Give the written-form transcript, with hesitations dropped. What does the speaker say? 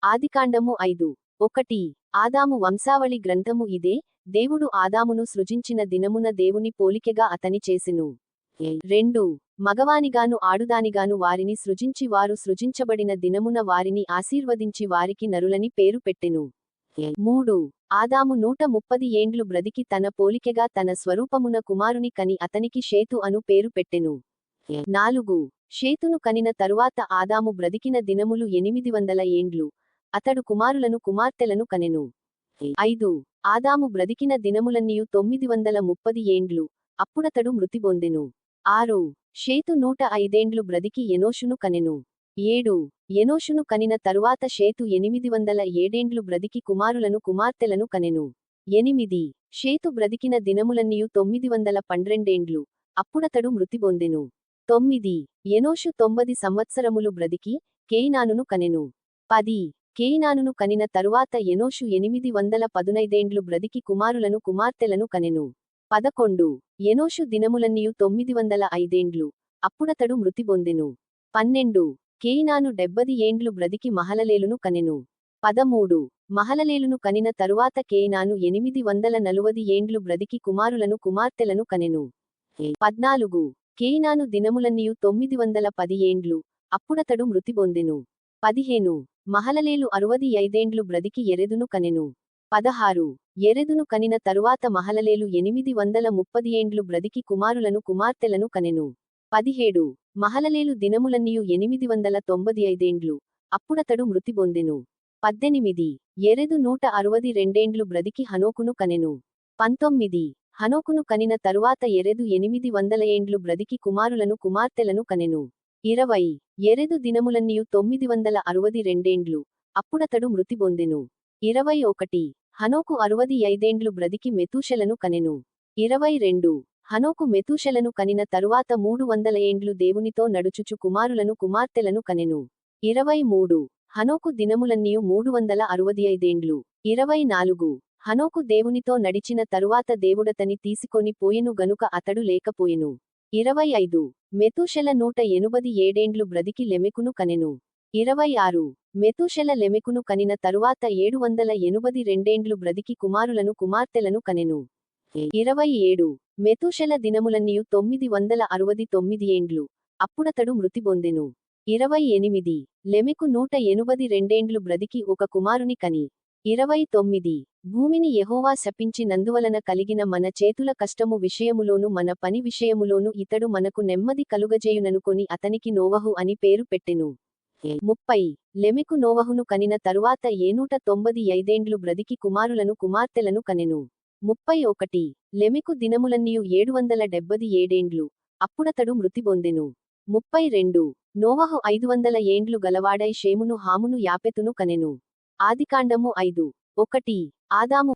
ఆదికాండము 5:1 ఆదాము వంశావళి గ్రంథము ఇదే. దేవుడు ఆదామును సృజించిన దినమున దేవుని పోలికగా అతని చేసెను. 2 మగవానిగాను ఆడుదానిగాను వారిని సృజించి వారు సృజించబడిన దినమున వారిని ఆశీర్వదించి వారికి నరులని పేరు పెట్టెను. 3 ఆదాము 130 ఏండ్లు బ్రతికి తన పోలికగా తన స్వరూపమున కుమారుని కని అతనికి షేతు అను పేరు పెట్టెను. 4 షేతును కనిన తరువాత ఆదాము బ్రతికిన దినములు 800 ఏండ్లు. అతడు కుమారులను కుమార్తెలను కనెను. 5 ఆదాము బ్రతికిన దినములన్నీయు 930 ఏండ్లు. అప్పుడతడు మృతి పొందెను. 6 షేతు 105 ఏండ్లు బ్రతికి ఎనోషును కనెను. 7 ఎనోషును కనిన తరువాత షేతు 807 ఏండ్లు బ్రతికి కుమారులను కుమార్తెలను కనెను. 8 షేతు బ్రతికిన దినములన్నీయు 912 ఏండ్లు. అప్పుడతడు మృతి పొందెను. 9 ఎనోషు 90 సంవత్సరములు బ్రతికి కేయినానును కనెను. 10 కేయినానును కనిన తరువాత ఎనోషు 815 ఏండ్లు బ్రతికి కుమారులను కుమార్తెలను కనెను. 11 ఎనోషు దినములన్నీయు 905 ఏండ్లు. అప్పుడతడు మృతి పొందెను. 12 కేయినాను 70 ఏండ్లు బ్రతికి మహలలేలును కనెను. 13 మహలలేలును కనిన తరువాత కేయినాను 840 ఏండ్లు బ్రతికి కుమారులను కుమార్తెలను కనెను. 14 కేయినాను దినములన్నీయు 910 ఏండ్లు. అప్పుడతడు మృతి పొందెను. 15 మహలలేలు 65 ఏండ్లు బ్రతికి యెరెదును కనెను. 16 యెరెదును కనిన తరువాత మహలలేలు 830 ఏండ్లు బ్రతికి కుమారులను కుమార్తెలను కనెను. 17 మహలలేలు దినములన్నీయు 895 ఏండ్లు. అప్పుడతడు మృతి పొందెను. 18 యెరెదు 162 ఏండ్లు బ్రతికి హనోకును కనెను. 19 హనోకును కనిన తరువాత యెరెదు 800 ఏండ్లు బ్రతికి కుమారులను కుమార్తెలను కనెను. 20 యెరెదు దినములన్నీయు 962 ఏండ్లు. అప్పుడతడు మృతి పొందెను. 21 హనోకు 65 ఏండ్లు బ్రతికి మెతూషెలను కనెను. 22 హనోకు మెతూషెలను కనిన తరువాత 300 ఏండ్లు దేవునితో నడుచుచు కుమారులను కుమార్తెలను కనెను. 23 హనోకు దినములన్నీయు 365 ఏండ్లు. 24 హనోకు దేవునితో నడిచిన తరువాత దేవుడతని తీసుకొని పోయెను గనుక అతడు లేకపోయెను. 25 మెతూషెల 187 ఏండ్లు బ్రతికి లెమెకును కనెను. 26 మెతూషెల లెమెకును కనిన తరువాత 782 ఏండ్లు బ్రతికి కుమారులను కుమార్తెలను కనెను. 27 మెతూషెల దినములన్నీయు 969 ఏండ్లు. అప్పుడతడు మృతి పొందెను. 28 లెమెకు 182 ఏండ్లు బ్రతికి ఒక కుమారుని కని. 29 భూమిని యెహోవా శపించి నందువలన కలిగిన మన చేతుల కష్టము విషయములోను మన పని విషయములోను ఇతడు మనకు నెమ్మది కలుగజేయుననుకొని అతనికి నోవహు అని పేరు పెట్టెను. 30 లెమెకు నోవహును కనిన తరువాత 195 ఏండ్లు బ్రతికి కుమారులను కుమార్తెలను కనెను. 31 లెమెకు దినములన్నీయు 777 ఏండ్లు. అప్పుడతడు మృతి పొందెను. 32 నోవహు 500 ఏండ్లు గలవాడై షేమును హామును యాపెతును కనెను. ఆదికాండము 5:1 ఆదాము